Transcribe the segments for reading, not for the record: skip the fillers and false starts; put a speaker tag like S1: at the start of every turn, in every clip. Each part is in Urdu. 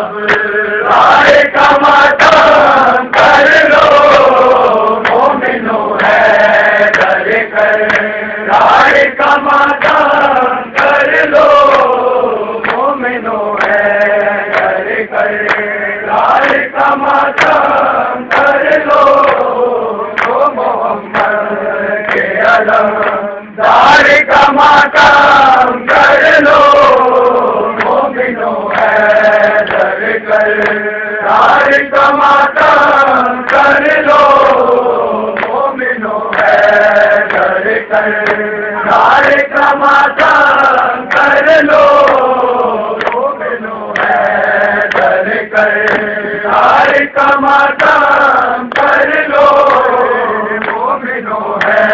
S1: رائے کا ماتم کر لو مومنو ہے در کر رائے کا ماتم کر لو مومنو ہے در کر رائے کا ماتم کر لو محمد کے علم دار کا ماتم کر لو مومنو ہے در کر دار کا ماتم کر لو مومنو ہے در کر دار کا ماتم کر لو مومنو ہے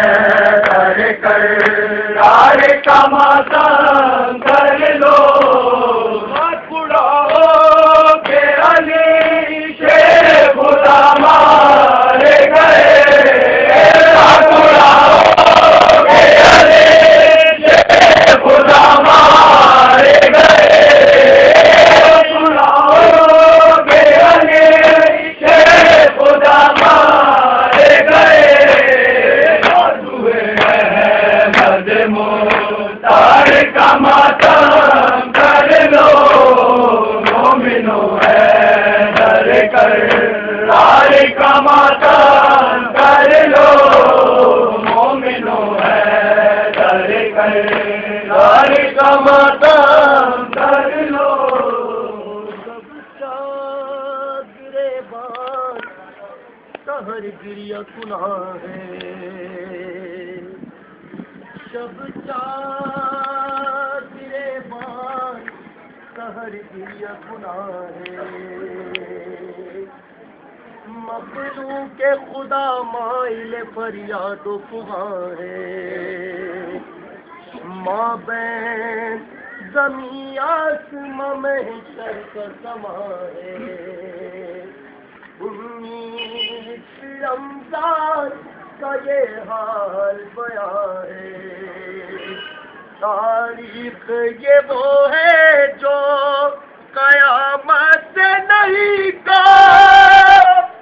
S1: در کر دار کا ماتم کر لو مومنو ہے در کر دار کا ماتم کر لو
S2: ہر گریہ گناہ ہے شب چار گریبان ہر گریہ گناہ ہے مخلوق کے خدا مائل فریاد و فغاں ہے ماں بین زمین آسماں میں شر کا سما ہے رمضان کا یہ حال بیان ہے تاریخ یہ وہ ہے جو قیامت سے نہیں کا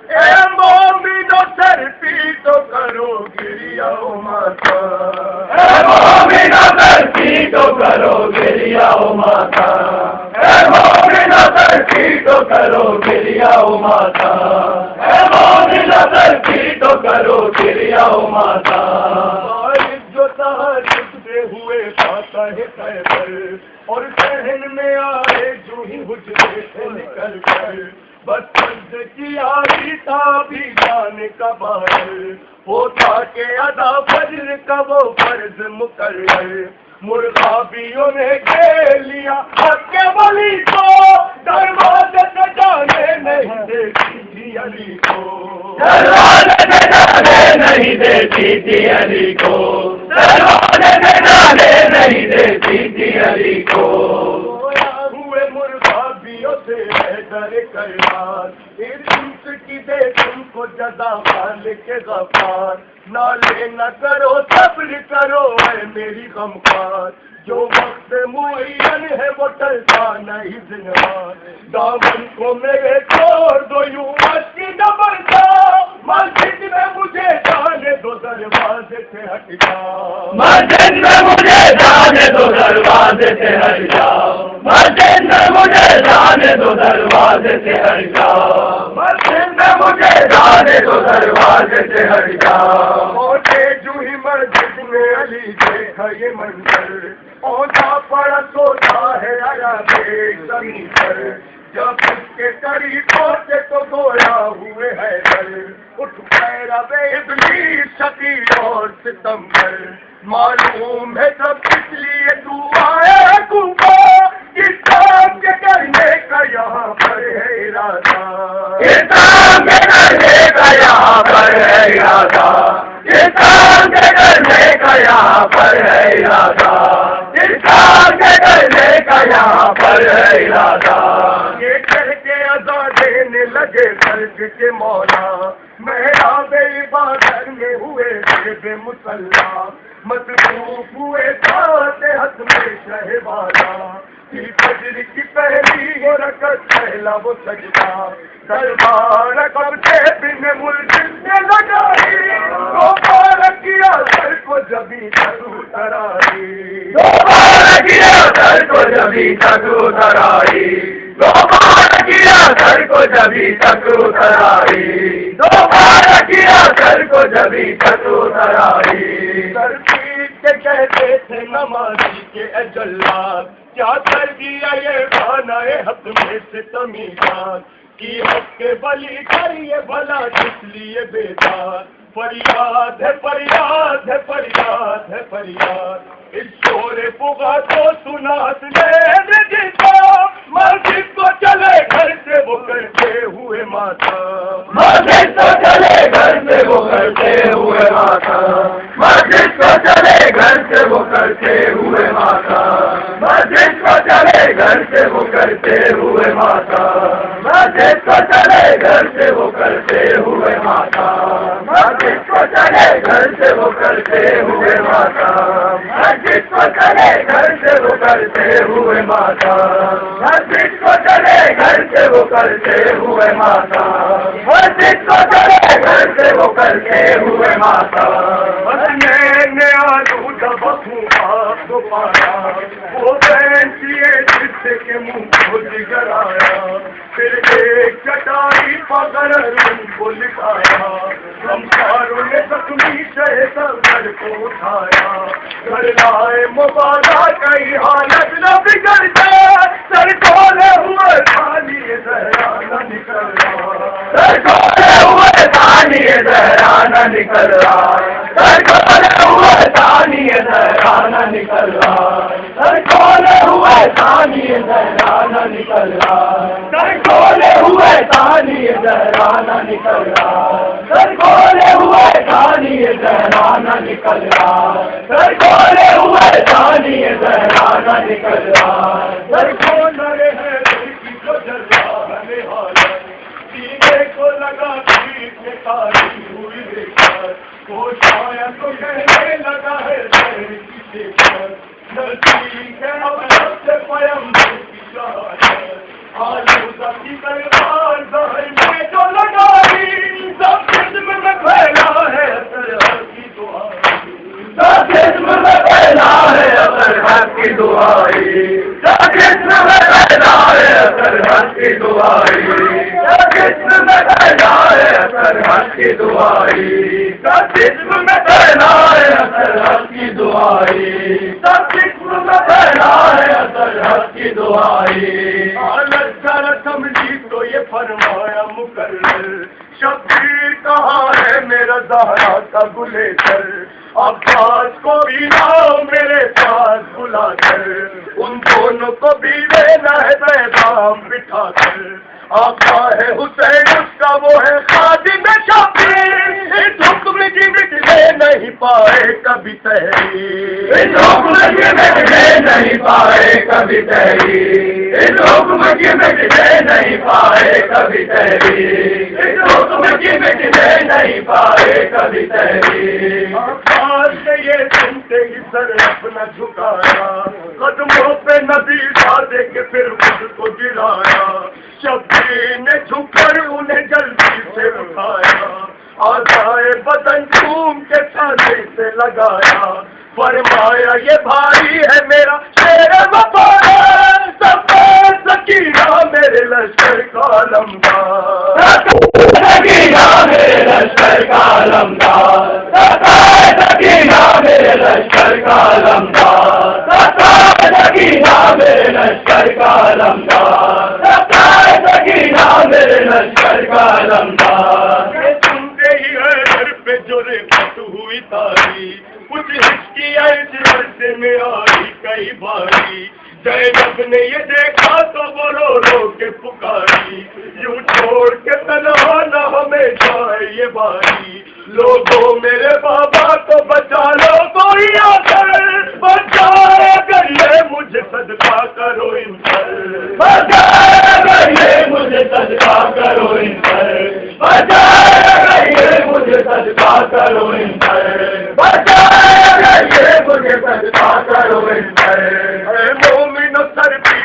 S2: اے مومنو سر پیٹو کرو گریہ و ماتم اے مومنو سر پیٹو کرو گریہ و ماتم اے مومنو سر پیٹو کرو گریہ و ماتم اے مومنو سر پیٹو کرو گریہ و ماتم
S1: جو تہجد سے ہوئے فاتح خیبر اور ذہن میں آئے جو ہی حجرے سے نکل کر بس فرض کیا تھا بھی جانے کا باہر ہوتا کہ ادا فجر کا وہ فرض مقرر مرغابیوں نے کھیل لیا حق کے ولی کو دروازے سے جانے نہیں دیتی تھی علی کو دروازے سے جانے نہیں دیتی تھی علی کو دروازے سے جانے نہیں دیتی تھی علی کو ہوئے مرغابیوں سے در کرار عرص کی دے تم کو جزا خالق غفار نالے نہ کرو صبر کرو اے میری غمخوار جو وقت معین ہے وہ ٹلتا نہیں زنہار دامن کو میرے چھوڑ دو یوں مسجد نہ بن جاؤ مسجد میں مجھے جانے دو دروازے سے ہٹ جاؤ مسجد میں مجھے جانے دو دروازے سے ہٹ جاؤ مسجد میں مجھے جانے دو دروازے سے ہٹ جاؤ مسجد میں مجھے جانے دو دروازے سے ہٹ جاؤ پہنچے جو ہی مسجد میں علی دیکھا یہ منظر پہنچا پڑا سوتا ہے آیا بیگ زمین پر جب اس کے قریب پہنچے تو گویا ہوئے حیدر اٹھ پیرا بے ابلیس شقی اور ستمبر معلوم ہے سب اس لیے تو آیا کوفہ کس کام کے کرنے کا یہاں پر ہے ارادہ کس کام کے کرنے کا یہاں پر ہے ارادہ کس کام کے کرنے کا یہاں پر ہے ارادہ کس کام کے کرنے کا یہاں پر ہے ارادہ یہ کہہ کے ادا دینے لگے فرض کے مولا محراب عبادت میں ہوئے بے مصلی مصروف ہوئے فاتحت میں شہ والا تھی فجر کی پہلی وہ رکعت پہلا وہ سجدہ دربار کب سے بن ملزم نے لگائی دوبارہ کیا سر کو جبھی تک اترائی
S2: دوبارہ کیا سر کو جبھی تک اترائی دوبارہ کیا سر کو جبھی تک اترائی دوبارہ کیا سر کو جبھی تک اترائی
S1: سر پیٹ کے کہتے تھے نمازی کے اے جلاد کیا کر دیا یہ خانہ حق میں سے تمیزان کی حق کے بلی کریے بھلا کس لیے بیدار فریاد ہے فریاد ہے فریاد ہے فریاد اس شور پگا کو سنا مسجد کو چلے گھر سے وہ کرتے ہوئے ماتا
S2: مسجد کو چلے گھر سے وہ کرتے ہوئے ماتا مسجد کو چلے گھر سے وہ کرتے ہوئے ماتا مسجد کو چلے گھر سے وہ کرتے ہوئے ماتا مسجد کو چلے گھر سے وہ کرتے ہوئے ماتا مسجد کو چلے گھر سے وہ کرتے ہوئے ماتا مسجد کو چلے گھر سے وہ کرتے ہوئے ماتا مسجد کو چلے گھر سے وہ کرتے ہوئے ماتا مسجد کو چلے گھر سے وہ کرتے ہوئے ماتا
S1: میں آلودہ بخوں آپ کو پایا وہ بینچیے جس کے منہ کو جگر آیا پھر ایک چٹائی پکڑ ان کو لٹایا ہمساروں نے زخمی شہزادہ گھر کو اٹھایا گھر لائے مبارہ کئی حالت نہ بگڑ جائے سر کھولے ہوئے پانی زہرا نہ نکل رہا
S2: سر کھولے ہوئے پانی زہرا نہ نکل رہا سر کھولے ہوئے پانی زہرا نہ نکل رہا سر کھولے ہوئے پانی زہرا نہ نکل رہا سر کھولے ہوئے پانی زہرا نہ نکل رہا سر کھولے ہوئے پانی زہرا نہ نکل رہا سر کھولے ہوئے پانی زہرا نہ نکل رہا
S1: سر کھول رہے ہیں جو جلوہ میں حالت سینے کو لگا پیٹ میں تاری ہوئی دیکھر وہ شاید تو کہنے لگا ہے شہر کی دیکھر نزدیک ہے اب سب سے پیغمبر کی شہادت آلودہ کی تلوار ظہر میں جو لگائی سب جسم میں پھیلا ہے اثر حق کی دعائی
S2: سب جسم میں پھیلا ہے اثر حق کی دعائی سب جسم میں پھیلا ہے اثر حق کی دعائی سب جسم میں پھیلا ہے اثر حق کی دعائی سب جسم میں پھیلا ہے اثر حق کی دعائی سب جسم میں پھیلا ہے اثر حق کی دعائی
S1: حالت ذرا سمجھی تو یہ فرمایا مقرر شبیر کہاں ہے میرا زہرا کا گلے سر عباس کو بھی لاؤ میرے پاس بلا کر ان دونوں کو بھی لینا ہے پیغام بٹھا کر آقا ہے حسین اس کا وہ ہے خادم شبیر اس حکم کی مٹنے نہیں پائے کبھی تحریر
S2: اس حکم کی مٹنے نہیں پائے کبھی تحریر اس حکم کی مٹنے نہیں پائے کبھی تحریر اس حکم کی مٹنے نہیں پائے کبھی تحریر
S1: عباس نے یہ سنتے ہی سر اپنا جھکایا قدموں پہ نبی سادے کے پھر خود کو گرایا شبیر نے جھک کر انہیں جلدی سے اٹھایا آزائے بدن چوم کے سانے سے لگایا فرمایا یہ بھائی ہے میرا شیر وفا سب سکینہ میرے لشکر کا علمدار
S2: سکینہ میرے لشکر کا علمدار سکینہ میرے لشکر کا علمدار سکینہ میرے لشکر کا علمدار سکینہ میرے لشکر کا علمدار
S1: سنتے ہی ہے گھر پہ جو رفت ہوئی تاری کچھ ہچکی ایسی عرصے میں آئی کئی باری زینب نے یہ دیکھا تو وہ رو رو کے پکاری یوں چھوڑ کے تنہا نہ ہمیں جائے یہ باری لوگوں میرے بابا کو بچا لو کوئی آ کر بچائے اگر یہ مجھے صدقہ کرو ان پر
S2: بچائے اگر یہ مجھے صدقہ کرو ان پر بچائے اگر یہ مجھے صدقہ کرو ان پر بچائے اگر یہ مجھے صدقہ کرو ان پر
S1: اے مومنو سر پی